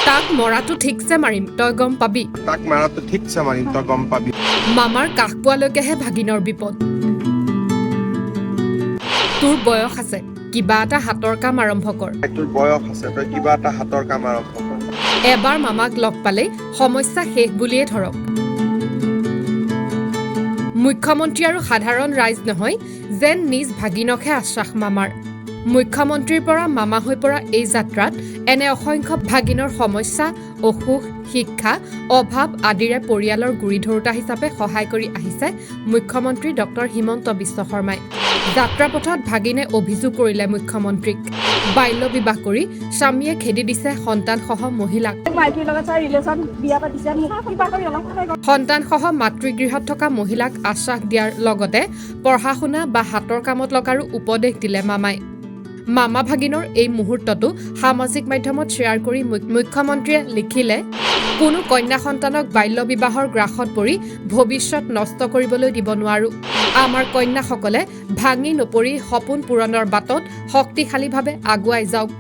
তাক মৰাটো ঠিকছে মাৰিম তই গম পাবি তাক মাৰাটো ঠিকছে মাৰিম তই গম পাবি মামাৰ কাষ পোৱালৈকেহে ভাগিনৰ বিপদ তোৰ বয়স আছে কিবা এটা হাতৰ কাম আৰম্ভ কৰ তোৰ বয়স আছে তই কিবা এটা হাতৰ কাম আৰম্ভ কৰ এবাৰ মামাক লগ পালে সমস্যা শেষ বুলিয়ে ধৰক মুখ্যমন্ত্ৰী আৰু সাধাৰণ ৰাইজ নহয় যেন নিজ ভাগিনকহে আশ্বাস মামাৰ মুখ্যমন্ত্ৰীৰ পৰা মামা হৈ পৰা এই যাত্ৰাত এনে অসংখ্য ভাগিনৰ সমস্যা অসুখ শিক্ষা অভাৱ আদিৰে পৰিয়ালৰ গুৰি ধৰোঁতা হিচাপে সহায় কৰি আহিছে মুখ্যমন্ত্ৰী ডক্টৰ হিমন্ত বিশ্ব শৰ্মাই যাত্ৰাপথত ভাগিনে অভিযোগ কৰিলে মুখ্যমন্ত্ৰীক বাল্য বিবাহ কৰি স্বামীয়ে খেদি দিছে সন্তানসহ মহিলাক সন্তানসহ মাতৃগৃহত থকা মহিলাক আশ্বাস দিয়াৰ লগতে পঢ়া শুনা বা হাতৰ কামত লগাৰো উপদেশ দিলে মামাই মামা ভাগিনৰ এই মুহূৰ্তটো সামাজিক মাধ্যমত শ্বেয়াৰ কৰি মুখ্যমন্ত্ৰীয়ে লিখিলে কোনো কন্যা সন্তানক বাল্য বিবাহৰ গ্ৰাসত পৰি ভৱিষ্যত নষ্ট কৰিবলৈ দিব নোৱাৰো আমাৰ কন্যাসকলে ভাঙি নপৰি সপোন পূৰণৰ বাটত শক্তিশালীভাৱে আগুৱাই যাওক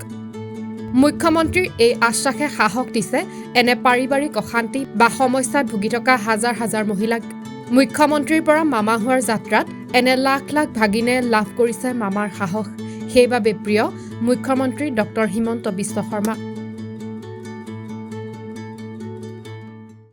মুখ্যমন্ত্ৰীৰ এই আশ্বাসে সাহস দিছে এনে পাৰিবাৰিক অশান্তি বা সমস্যাত ভুগি থকা হাজাৰ হাজাৰ মহিলাক মুখ্যমন্ত্ৰীৰ পৰা মামা হোৱাৰ যাত্ৰাত এনে লাখ লাখ ভাগিনে লাভ কৰিছে মামাৰ সাহস সেইবাবে প্ৰিয় মুখ্যমন্ত্ৰী ডক্টৰ হিমন্ত বিশ্ব শৰ্মা